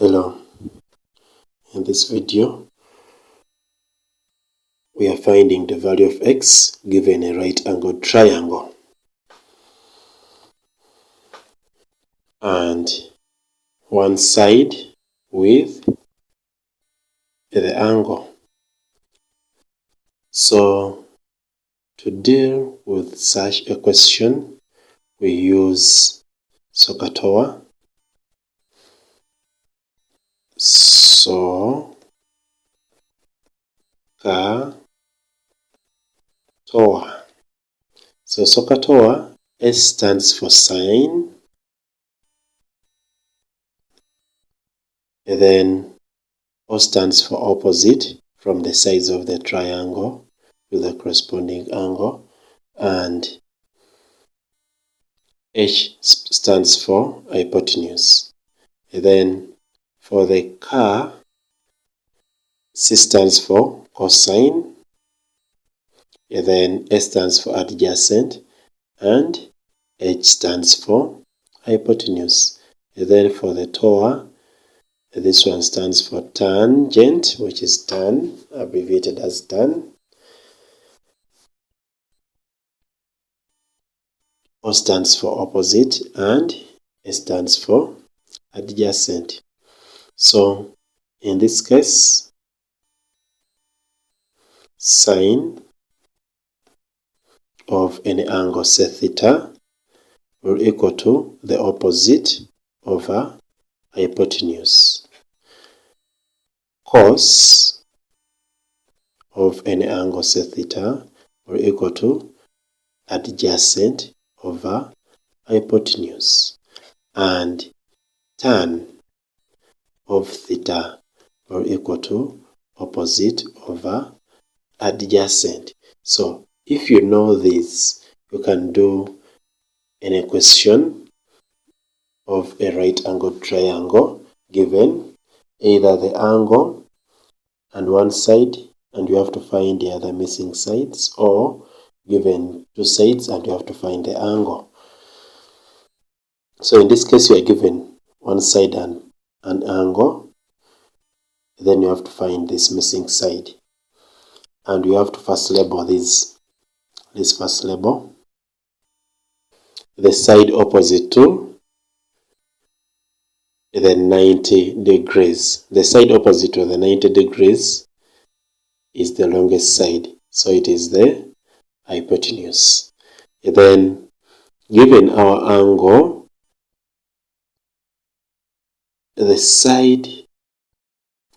Hello, in this video we are finding the value of x given a right angled triangle, and one side with the angle. So to deal with such a question we use SOHCAHTOA. SOHCAHTOA. So SOHCAHTOA, S stands for sine, and then O stands for opposite from the sides of the triangle with the corresponding angle, and H stands for hypotenuse. And then for the car, C stands for cosine, and then S stands for adjacent, and H stands for hypotenuse. And then for the TOA, this one stands for tangent, which is tan, abbreviated as tan. O stands for opposite, and S stands for adjacent. So in this case, sine of any angle, say theta, will equal to the opposite over hypotenuse. Cos of any angle, say theta, will equal to adjacent over hypotenuse. And tan of theta will equal to opposite over adjacent. So if you know this, you can do an equation of a right angled triangle given either the angle and one side, and you have to find the other missing sides, or given two sides and you have to find the angle. So in this case, you are given one side and an angle, then you have to find this missing side, and you have to first label this first label the side opposite to the 90 degrees. The side opposite to the 90 degrees is the longest side, so it is the hypotenuse. And then given our angle, the side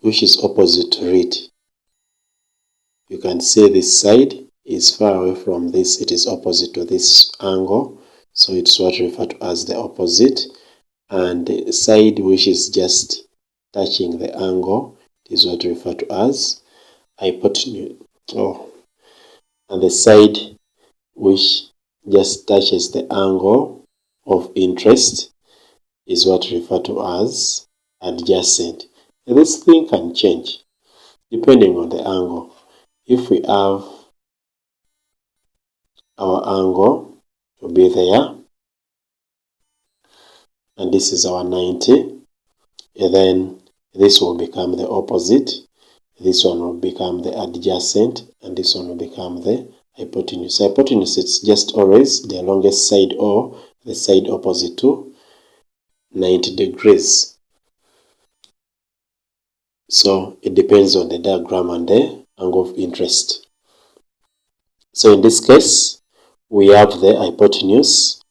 which is opposite to it, you can see this side is far away from this, it is opposite to this angle, so it's what we refer to as the opposite. And the side which is just touching the angle is what we refer to as hypotenuse. And the side which just touches the angle of interest is what we refer to as adjacent. And this thing can change depending on the angle. If we have our angle to be there, and this is our 90, and then this will become the opposite, this one will become the adjacent, and this one will become the hypotenuse. Hypotenuse, it's just always the longest side or the side opposite to 90 degrees. So it depends on the diagram and the angle of interest. So in this case, we have the hypotenuse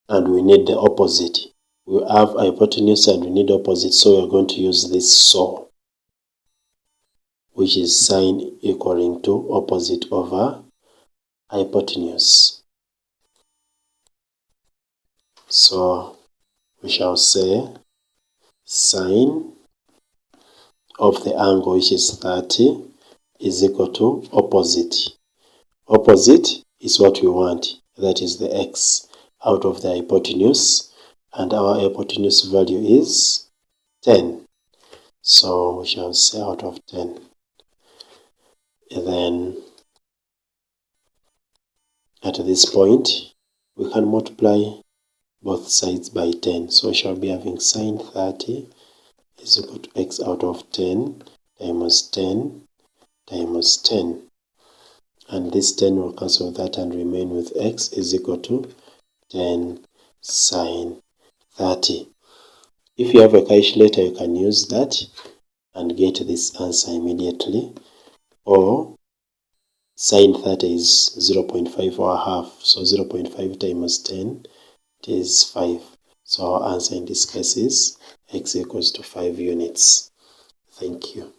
and we need the opposite. We have hypotenuse and we need opposite, so we are going to use this SOH, which is sine equaling to opposite over hypotenuse. So we shall say sine of the angle, which is 30, is equal to opposite. Opposite is what we want, that is the x, out of the hypotenuse, and our hypotenuse value is 10. So we shall say out of 10. And then at this point, we can multiply both sides by 10. So we shall be having sine 30 is equal to x out of 10 times 10 times 10. And this 10 will cancel that and remain with x is equal to 10 sine 30. If you have a calculator, you can use that and get this answer immediately. Or sine 30 is 0.5 or half, so 0.5 times 10 is 5. So our answer in this case is x equals to 5 units. Thank you.